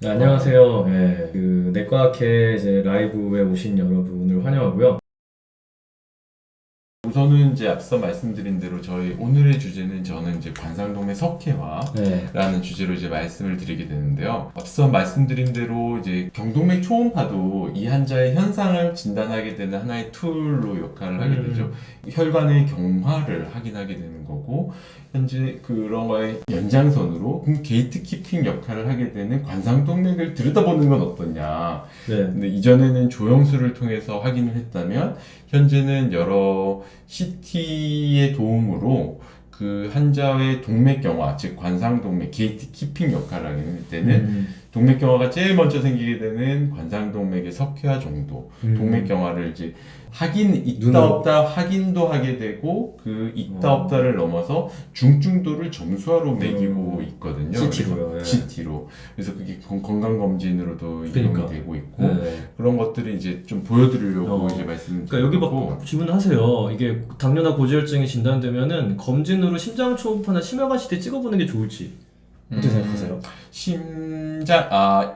네, 안녕하세요. 예, 그 내과학회 이제 라이브에 오신 여러분을 환영하고요. 우선은 이제 앞서 말씀드린 대로 저희 오늘의 주제는 저는 이제 관상동맥 네, 석회화라는 주제로 이제 말씀을 드리게 되는데요. 앞서 말씀드린 대로 이제 경동맥 초음파도 이 환자의 현상을 진단하게 되는 하나의 툴로 역할을 하게 되죠. 혈관의 경화를 확인하게 되는 거고, 현재 그런 거의 연장선으로 게이트 키핑 역할을 하게 되는 관상동맥을 들여다보는 건 어떠냐. 네, 근데 이전에는 조영수를 통해서 확인을 했다면 현재는 여러 CT의 도움으로 그 환자의 동맥경화, 즉 관상동맥, 게이트 키핑 역할을 하게 되는 동맥경화가 제일 먼저 생기게 되는 관상동맥의 석회화 정도, 동맥경화를 이제 있다 눈으로. 없다 확인도 하게 되고 그 있다 없다를 넘어서 중증도를 점수화로 매기고 있거든요. CT로요. 예. CT로. 그래서 그게 건강검진으로도 그러니까. 이용이 되고 있고 네. 그런 것들을 이제 좀 보여드리려고 어, 이제 말씀을 그러니까 여기 드리고 막 질문하세요. 이게 당뇨나 고지혈증이 진단되면은 검진으로 심장 초음파나 심혈관 CT 찍어보는 게 좋을지 어떻게 생각하세요?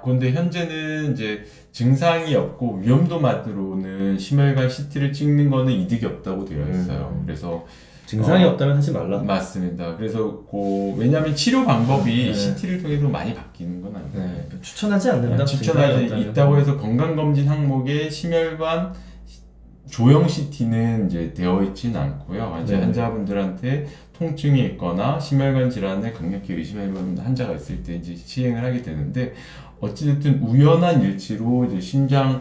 근데 현재는 이제 증상이 없고 위험도만으로는 심혈관 CT를 찍는 거는 이득이 없다고 되어 있어요. 그래서 증상이 없다면 하지 말라. 맞습니다. 그래서 왜냐하면 치료 방법이 네. CT를 통해서 많이 바뀌는 건 아니에요. 네, 추천하지 않는다. 증상이 추천하지 없다면. 있다고 해서 건강검진 항목에 심혈관 조형 CT는 이제 되어 있지는 않고요. 이제 네. 환자분들한테 통증이 있거나 심혈관 질환을 강력히 의심하는 환자가 있을 때 이제 시행을 하게 되는데 어찌됐든 우연한 일치로 이제 심장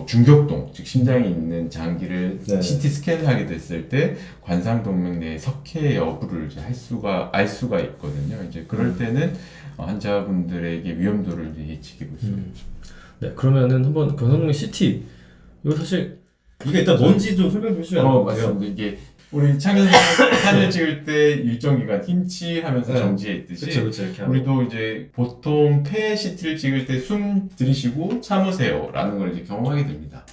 중격동, 즉 심장에 있는 장기를 네. CT 스캔을 하게 됐을 때 관상동맥 내 석회 여부를 이제 알 수가 있거든요. 이제 그럴 때는 환자분들에게 위험도를 이제 예측해 볼 수가 있죠. 네, 그러면은 한번 관상동맥 CT 이거 사실 이게 일단 뭔지 좀 설명해 주시면 안 돼요? 맞습니다. 이게 우리 창에서 사진을 찍을 때 일정 기간 힘치하면서 네. 정지해 있듯이 그쵸 이렇게 하고. 우리도 이제 보통 폐 CT를 찍을 때 숨 들이쉬고 참으세요라는 걸 이제 경험하게 됩니다.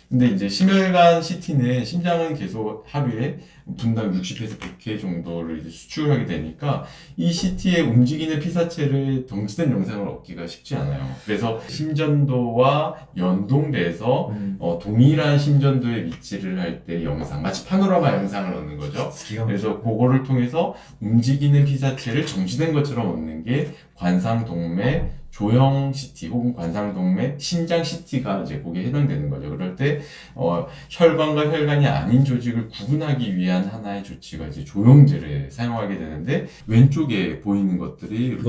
근데 이제 심혈관 CT는 심장은 계속 하루에 분당 60에서 100회 정도를 이제 수출하게 되니까 이 CT에 움직이는 피사체를 정지된 영상을 얻기가 쉽지 않아요. 그래서 심전도와 연동돼서 동일한 심전도의 위치를 할 때 영상, 마치 파노라마 영상을 얻는 거죠. 그래서 그거를 통해서 움직이는 피사체를 정지된 것처럼 얻는 게 관상동맥 조형 CT 혹은 관상동맥 심장 CT가 이제 거기에 해당되는 거죠. 그럴 때 혈관과 혈관이 아닌 조직을 구분하기 위한 하나의 조치가 이제 조영제를 사용하게 되는데 왼쪽에 보이는 것들이 이렇게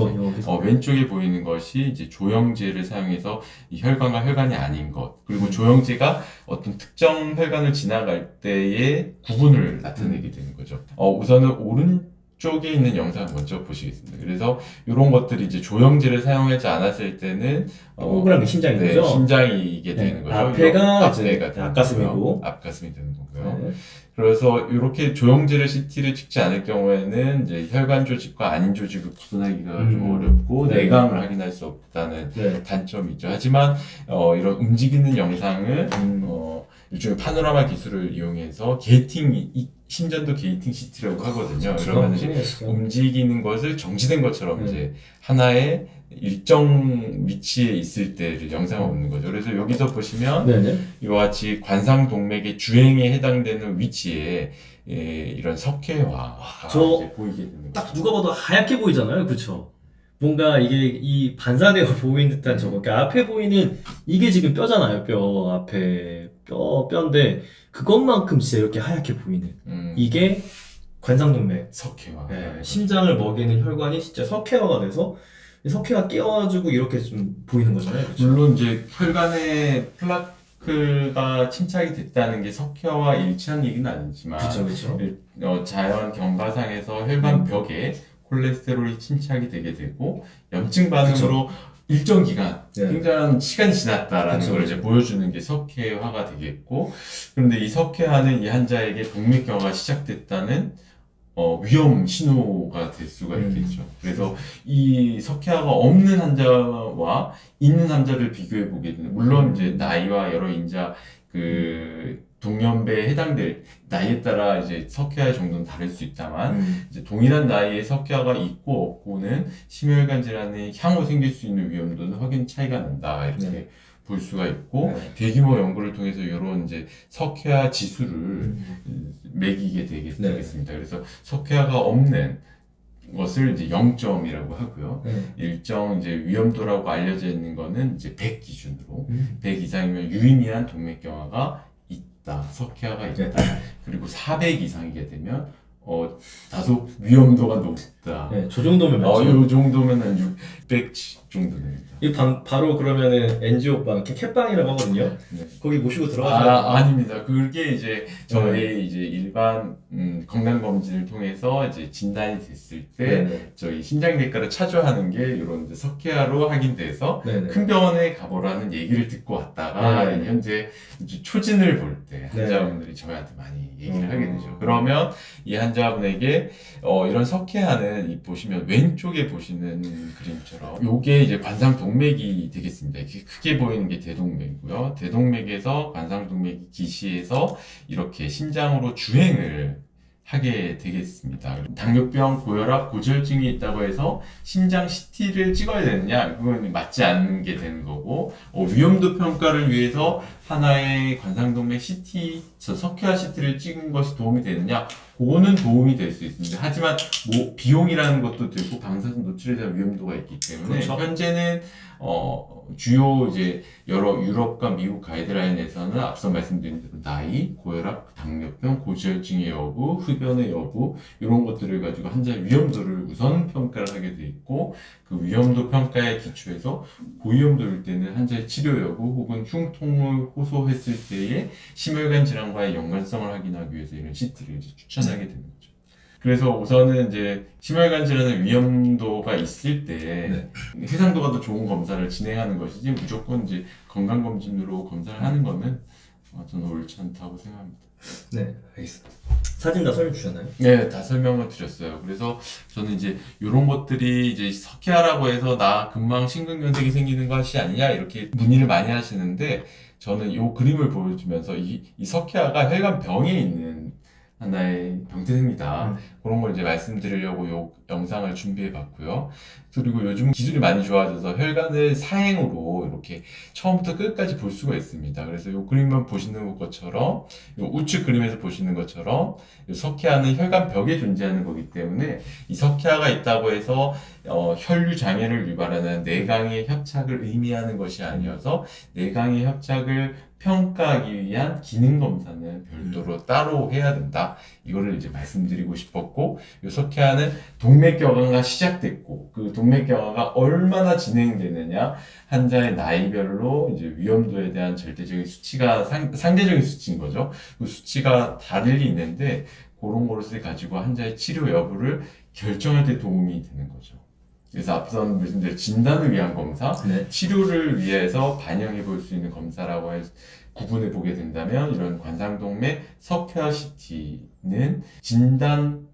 왼쪽에 보이는 것이 이제 조영제를 사용해서 이 혈관과 혈관이 아닌 것 그리고 조영제가 어떤 특정 혈관을 지나갈 때의 구분을 나타내게 되는 거죠. 우선은 쪽에 있는 영상을 먼저 보시겠습니다. 그래서 이런 것들이 이제 조영제를 사용하지 않았을 때는 동그란 게 심장인 네, 거죠? 심장이 이게 되는 거죠. 앞에가 앞에가 이제 앞가슴이고. 앞가슴이 되는 거고요. 네. 그래서 이렇게 조영제를 CT를 찍지 않을 경우에는 이제 혈관 조직과 아닌 조직을 구분하기가 좀 어렵고 네. 내광을 확인할 수 없다는 네. 단점이죠. 하지만 이런 움직이는 영상을 일종의 파노라마 기술을 이용해서 심전도 게이팅 CT라고 하거든요. 그러면 이제 움직이는 것을 정지된 것처럼 이제 하나의 일정 위치에 있을 때를 영상을 얻는 거죠. 그래서 여기서 보시면 네네. 이와 같이 관상동맥의 주행에 해당되는 위치에 이런 석회화가 이제 보이게 되는 거죠. 딱 누가 봐도 하얗게 보이잖아요, 그렇죠? 뭔가 이게 이 반사되어 보이는 듯한 저거, 그러니까 앞에 보이는 이게 지금 뼈잖아요, 뼈 앞에 뼈인데 그것만큼 진짜 이렇게 하얗게 보이는 이게 관상동맥. 석회화. 네, 심장을 먹이는 혈관이 진짜 석회화가 돼서 이 석회가 끼어가지고 이렇게 좀 보이는 거잖아요, 그렇죠? 물론 이제 혈관에 플라크가 침착이 됐다는 게 석회와 일치한 얘기는 아니지만 그렇죠. 자연 경과상에서 혈관 벽에 콜레스테롤이 침착이 되게 되고 염증 반응으로 일정 기간, 굉장한 시간이 지났다라는 걸 이제 보여주는 게 석회화가 되겠고, 그런데 이 석회화는 이 환자에게 동맥경화가 시작됐다는 위험 신호가 될 수가 있겠죠. 그래서 이 석회화가 없는 환자와 있는 환자를 비교해 보게 되는, 물론 이제 나이와 여러 인자 동년배에 해당될 나이에 따라 이제 석회화의 정도는 다를 수 있다만 이제 동일한 나이에 석회화가 있고 없고는 심혈관 질환에 향후 생길 수 있는 위험도는 확연 차이가 난다 이렇게 네. 볼 수가 있고 네. 대규모 연구를 통해서 이런 이제 석회화 지수를 매기게 되겠습니다. 그래서 석회화가 없는 것을 이제 0점이라고 하고요. 일정 이제 위험도라고 알려져 있는 거는 이제 100 기준으로 100 이상이면 유의미한 동맥경화가 있다, 석회화가 있다. 그리고 400 이상이게 되면 다소 위험도가 높다. 네, 저 정도면 맞죠? 이 정도면 한 600 정도 됩니다. 이 바로 그러면은 NGO방, 캣방이라고 하거든요. 네. 거기 모시고 들어가셔야 아닙니다. 그게 이제 저희 이제 일반 건강검진을 통해서 이제 진단이 됐을 때 네네. 저희 심장내과를 찾아하는 게 이런 이제 석회화로 확인돼서 네네. 큰 병원에 가보라는 얘기를 듣고 왔다가 네네. 현재 이제 초진을 볼 때 네네. 환자분들이 저희한테 많이 얘기를 하게 되죠. 그러면 이 환자분에게 이런 석회화는 이 보시면 왼쪽에 보시는 그림처럼 요게 이제 관상동맥이 되겠습니다. 이렇게 크게 보이는 게 대동맥이고요. 대동맥에서 관상동맥이 기시해서 이렇게 심장으로 주행을 하게 되겠습니다. 당뇨병, 고혈압, 고지혈증이 있다고 해서 심장 CT를 찍어야 되느냐? 그건 맞지 않는 게 되는 거고, 위험도 평가를 위해서 하나의 관상동맥 CT, 석회화 CT를 찍은 것이 도움이 되느냐? 그거는 도움이 될 수 있습니다. 하지만 뭐 비용이라는 것도 들고 방사선 노출에 대한 위험도가 있기 때문에 그렇죠. 현재는 주요 이제 여러 유럽과 미국 가이드라인에서는 앞서 말씀드린 대로 나이, 고혈압, 당뇨병, 고지혈증의 여부, 흡연의 여부 이런 것들을 가지고 환자의 위험도를 우선 평가를 하게 돼 있고 그 위험도 평가에 기초해서 고위험도일 때는 환자의 치료 여부 혹은 흉통을 호소했을 때의 심혈관 질환과의 연관성을 확인하기 위해서 이런 CT를 이제 추천하게 되는 거죠. 그래서 우선은 이제 심혈관 질환의 위험도가 있을 때 해상도가 더 좋은 검사를 진행하는 것이지 무조건 이제 건강검진으로 검사를 하는 거는 저는 옳지 않다고 생각합니다. 네, 알겠습니다. 사진 다 설명 주셨나요? 네, 다 설명을 드렸어요. 그래서 저는 이제 이런 것들이 이제 석회화라고 해서 나 금방 심근경색이 생기는 것이 아니냐 이렇게 문의를 많이 하시는데 저는 이 그림을 보여주면서 이 석회화가 혈관병에 있는 하나의 병태입니다. 그런 걸 이제 말씀드리려고 이 영상을 준비해 봤고요. 그리고 요즘 기술이 많이 좋아져서 혈관을 사행으로 이렇게 처음부터 끝까지 볼 수가 있습니다. 그래서 이 그림만 보시는 것처럼, 이 우측 그림에서 보시는 것처럼, 이 석회화는 혈관벽에 존재하는 거기 때문에 이 석회화가 있다고 해서 혈류 장애를 유발하는 내강의 협착을 의미하는 것이 아니어서 내강의 협착을 평가하기 위한 기능 검사는 별도로 따로 해야 된다. 이거를 이제 말씀드리고 싶었고, 이 석회화는 동맥경화가 시작됐고, 그 동맥경화가 얼마나 진행되느냐, 환자의 나이별로 이제 위험도에 대한 절대적인 수치가 상대적인 수치인 거죠. 그 수치가 다르게 있는데, 그런 것을 가지고 환자의 치료 여부를 결정할 때 도움이 되는 거죠. 그래서 앞선 말씀드린 진단을 위한 검사, 치료를 위해서 반영해 볼 수 있는 검사라고 구분해 보게 된다면 이런 관상동맥 석회화 CT는 진단뿐만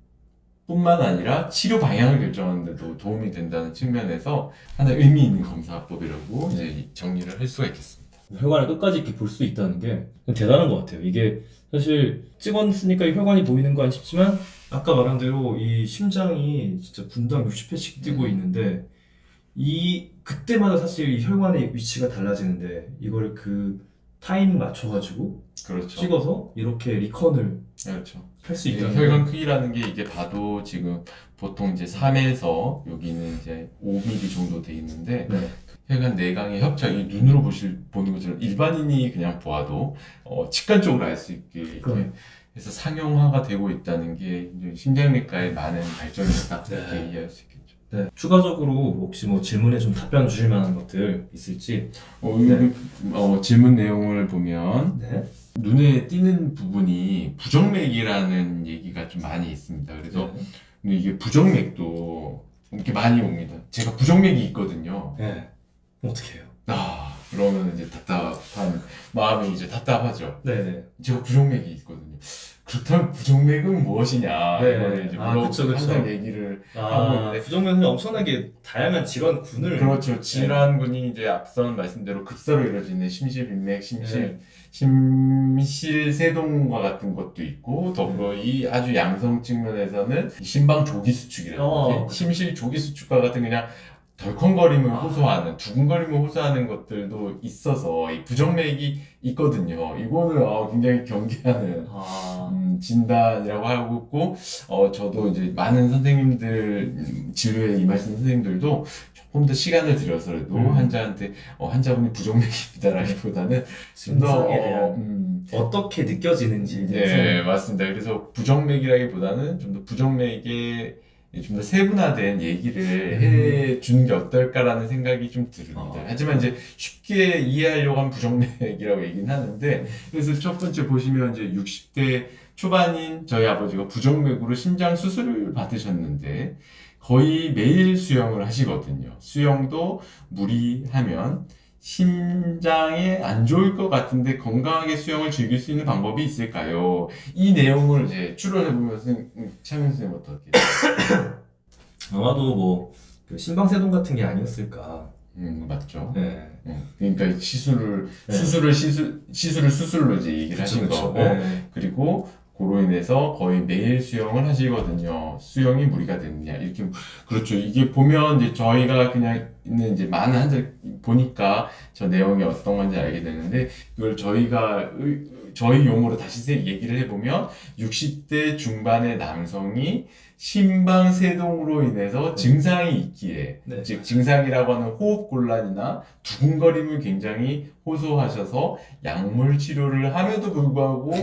아니라 치료 방향을 결정하는 데도 도움이 된다는 측면에서 하나의 의미 있는 검사법이라고 이제 정리를 할 수가 있겠습니다. 혈관을 끝까지 이렇게 볼 수 있다는 게 대단한 것 같아요. 이게 사실 찍었으니까 이 혈관이 보이는 건 싶지만 아까 말한 대로 이 심장이 진짜 분당 60회씩 뛰고 있는데 그때마다 사실 이 혈관의 위치가 달라지는데 이거를 그 타임 맞춰가지고 그렇죠. 찍어서 이렇게 리컨을 그렇죠. 할 수 이게 있다는 혈관 크기라는 게 이게 봐도 지금 보통 이제 3에서 여기는 이제 5mm 정도 돼 있는데 혈관 내강의 협착이 눈으로 보는 것처럼 일반인이 그냥 보아도 직관적으로 알 수 있게 이렇게 해서 상용화가 되고 있다는 게 이제 심장내과의 많은 발전이다 이렇게 이해할 수 있겠죠. 네. 추가적으로 혹시 뭐 질문에 좀 답변 주실 만한 것들 있을지. 질문 내용을 보면 네. 눈에 띄는 부분이 부정맥이라는 얘기가 좀 많이 있습니다. 그래서 근데 이게 부정맥도 이렇게 많이 옵니다. 제가 부정맥이 있거든요. 네. 어떻게 해요? 그러면 이제 답답한 마음이 이제 답답하죠. 네네. 제가 부정맥이 있거든요. 그렇다면 부정맥은 무엇이냐 네. 이걸 이제 아, 그쵸, 그쵸. 항상 얘기를 하고 아, 있는데 부정맥은 엄청나게 다양한 질환군을 그렇죠. 질환군이 이제 앞선 말씀대로 급사로 이루어지는 심실빈맥, 네. 심실세동과 같은 것도 있고 더불어 이 아주 양성 측면에서는 심방조기수축이라든지 어. 심실조기수축과 같은 그냥 덜컹거림을 아. 호소하는 두근거림을 호소하는 것들도 있어서 이 부정맥이 있거든요. 이거는 굉장히 경계하는 아, 진단이라고 하고 있고, 저도 이제 많은 선생님들, 진료에 임하시는 선생님들도 조금 더 시간을 들여서라도 환자한테, 환자분이 부정맥입니다라기보다는 좀 더, 증상에 대한 어떻게 느껴지는지에 대해서 네, 맞습니다. 그래서 부정맥이라기보다는 좀 더 부정맥에 좀 더 세분화된 얘기를 해주는 게 어떨까라는 생각이 좀 듭니다. 하지만 이제 쉽게 이해하려고 하면 부정맥이라고 얘기는 하는데, 그래서 첫 번째 보시면 이제 60대 초반인 저희 아버지가 부정맥으로 심장 수술을 받으셨는데, 거의 매일 수영을 하시거든요. 수영도 무리하면 심장에 안 좋을 것 같은데 건강하게 수영을 즐길 수 있는 방법이 있을까요? 이 내용을 이제 추론해보면 차민 선생님 어떻게? 아마도 뭐그 심방세동 같은 게 아니었을까. 맞죠. 네. 그러니까 수술을 수술로 이제 얘기를 하신 그쵸. 거고, 네. 그리고 그로 인해서 거의 매일 수영을 하시거든요. 수영이 무리가 되느냐 이렇게 그렇죠. 이게 보면 이제 저희가 그냥 있는 이제 많은 한들 보니까 저 내용이 어떤 건지 알게 되는데 그걸 저희 용어로 다시 얘기를 해보면 60대 중반의 남성이 심방세동으로 인해서 증상이 있기에 네. 즉 증상이라고 하는 호흡곤란이나 두근거림을 굉장히 호소하셔서 약물 치료를 함에도 불구하고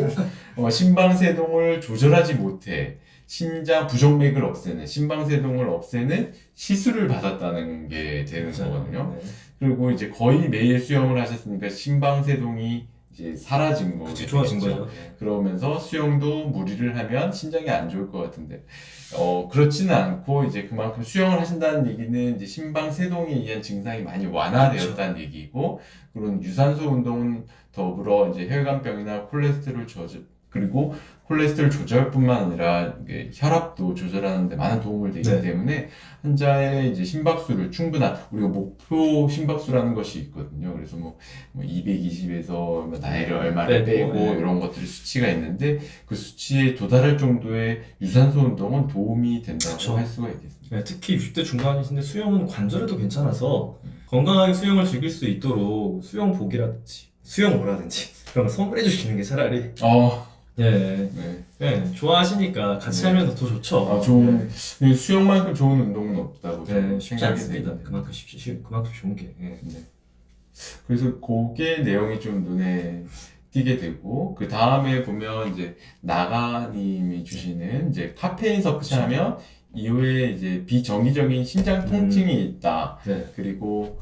심방세동을 조절하지 못해 심장 부정맥을 없애는 심방세동을 없애는 시술을 받았다는 게 되는 거거든요. 네. 그리고 이제 거의 매일 수영을 하셨으니까 심방세동이 이제 사라진 거죠. 좋아진 거죠. 그러면서 수영도 무리를 하면 심장이 안 좋을 것 같은데 그렇지는 않고 이제 그만큼 수영을 하신다는 얘기는 이제 심방세동에 의한 증상이 많이 완화되었다는 얘기고 그런 유산소 운동은 더불어 이제 혈관병이나 콜레스테롤 그리고 콜레스테롤 조절뿐만 아니라 이게 혈압도 조절하는 데 많은 도움을 되기 네. 때문에 환자의 이제 심박수를 충분한 우리가 목표 심박수라는 것이 있거든요. 그래서 뭐 220에서 나이를 얼마를 빼고 네. 이런 것들이 수치가 있는데 그 수치에 도달할 정도의 유산소 운동은 도움이 된다고 그쵸. 할 수가 있겠습니다. 네, 특히 60대 중반이신데 수영은 관절에도 괜찮아서 건강하게 수영을 즐길 수 있도록 수영복이라든지 수영모라든지 그런 거 선물해 주시는 게 차라리 네, 네. 네, 좋아하시니까 같이 네. 하면 더 좋죠. 수영만큼 좋은 운동은 없다고 네, 저는 쉽지 생각이 않습니다. 됩니다. 그만큼 좋은 게. 네. 그래서 그게 내용이 좀 눈에 띄게 되고 그 다음에 보면 이제 나가님이 주시는 이제 카페인 섭취하면 이후에 이제 비정기적인 심장 통증이 있다. 네. 그리고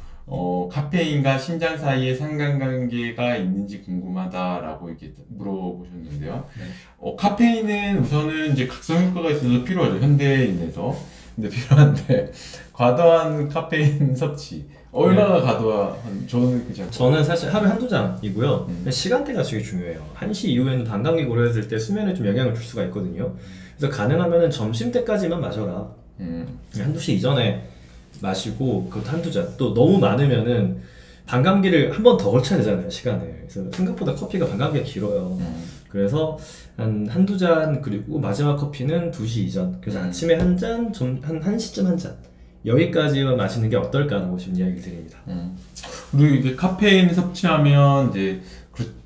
카페인과 심장 사이에 상관관계가 있는지 궁금하다라고 이렇게 물어보셨는데요. 네. 카페인은 우선은 이제 각성 효과가 있어서 필요하죠. 현대인에서. 근데 필요한데 과도한 카페인 섭취 얼마나 과도한 저는 그냥 저는 사실 하루에 한두 잔이고요. 시간대가 되게 중요해요. 1시 이후에는 반감기 고려했을 때 수면에 좀 영향을 줄 수가 있거든요. 그래서 가능하면 점심 때까지만 마셔라. 한두 시 이전에 마시고 그것도 한두 잔. 또 너무 많으면은 반감기를 한 번 더 걸쳐야 되잖아요, 시간을. 그래서 생각보다 커피가 반감기가 길어요. 그래서 한두 잔 그리고 마지막 커피는 2시 이전. 그래서 아침에 한 잔, 한 1시쯤 한 잔. 여기까지만 마시는 게 어떨까라고 지금 이야기를 드립니다. 그리고 이게 카페인 섭취하면 이제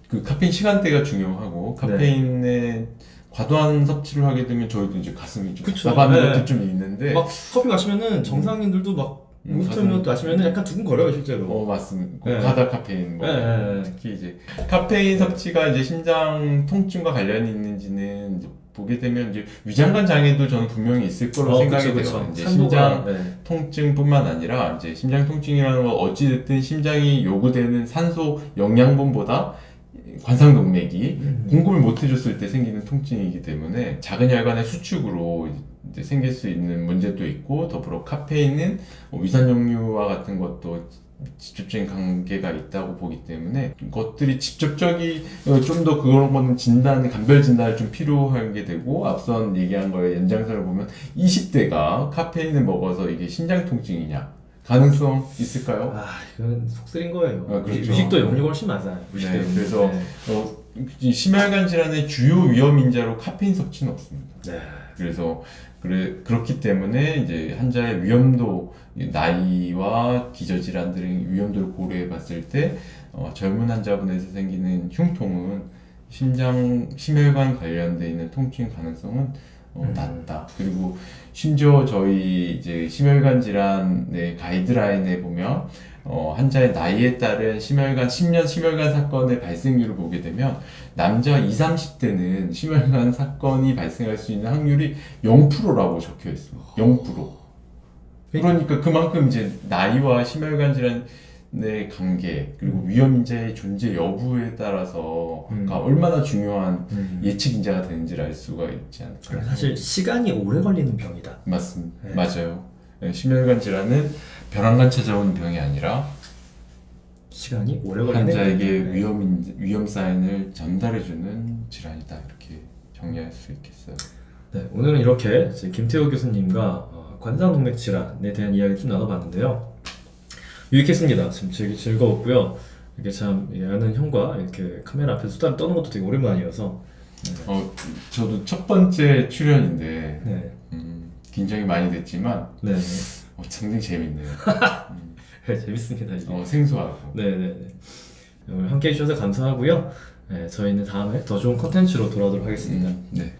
그 카페인 시간대가 중요하고 카페인의 과도한 섭취를 하게 되면 저희도 이제 가슴이 좀 그쵸. 답답한 네. 것도 좀 있는데 막 커피 마시면은 정상인들도 막 우스터미넛 마시면은 약간 두근거려요 실제로. 맞습니다. 네. 과다 카페인 네. 특히 이제 카페인 섭취가 이제 심장 통증과 관련이 있는지는 이제 보게 되면 이제 위장관 장애도 저는 분명히 있을 거로 생각이 돼요. 이제 심장 통증뿐만 아니라 이제 심장 통증이라는 건 어찌됐든 심장이 요구되는 산소 영양분보다 관상동맥이 공급을 못 해줬을 때 생기는 통증이기 때문에 작은 혈관의 수축으로 이제 생길 수 있는 문제도 있고 더불어 카페인은 위산역류와 같은 것도 직접적인 관계가 있다고 보기 때문에 것들이 직접적이 좀 더 그런 거는 진단, 감별 진단을 좀 필요한 게 되고 앞선 얘기한 거의 연장선을 보면 20대가 카페인을 먹어서 이게 심장 통증이냐 가능성 있을까요? 아, 이건 속쓰린 거예요. 아, 그렇죠. 유식도 염료가 훨씬 많아요. 무식도 네, 염료. 그래서 이 심혈관 질환의 주요 위험 인자로 카페인 섭취는 없습니다. 네. 그래서 그렇기 때문에 이제 환자의 위험도 나이와 기저질환 등의 위험도를 고려해 봤을 때 젊은 환자분에서 생기는 흉통은 심혈관 관련돼 있는 통증 가능성은 낮다. 그리고 심지어 저희 이제 심혈관 질환의 가이드라인에 보면 환자의 나이에 따른 10년 심혈관 사건의 발생률을 보게 되면 남자 20, 30대는 심혈관 사건이 발생할 수 있는 확률이 0%라고 적혀 있습니다. 0%. 그러니까 그만큼 이제 나이와 심혈관 질환의 관계 그리고 위험 인자의 존재 여부에 따라서 얼마나 중요한 예측 인자가 되는지를 알 수가 있지 않을까요? 사실 시간이 오래 걸리는 병이다. 맞습니다. 네. 맞아요. 네, 심혈관 질환은 벼랑간 찾아오는 병이 아니라 시간이 오래 걸리는 환자에게 병이다. 위험 사인을 전달해주는 질환이다 이렇게 정리할 수 있겠어요. 네, 오늘은 이렇게 이제 김태호 교수님과 관상동맥 질환에 대한 이야기 좀 나눠봤는데요. 유익했습니다. 지금 되게 즐거웠고요. 이렇게 참 아는 형과 이렇게 카메라 앞에서 수다를 떠는 것도 되게 오랜만이어서 저도 첫 번째 출연인데 네, 긴장이 많이 됐지만 네, 상당히 재밌네요. 네, 재밌습니다. 이게. 생소하고. 네, 네, 네. 오늘 함께 해주셔서 감사하고요. 네, 저희는 다음에 더 좋은 컨텐츠로 돌아오도록 하겠습니다. 네.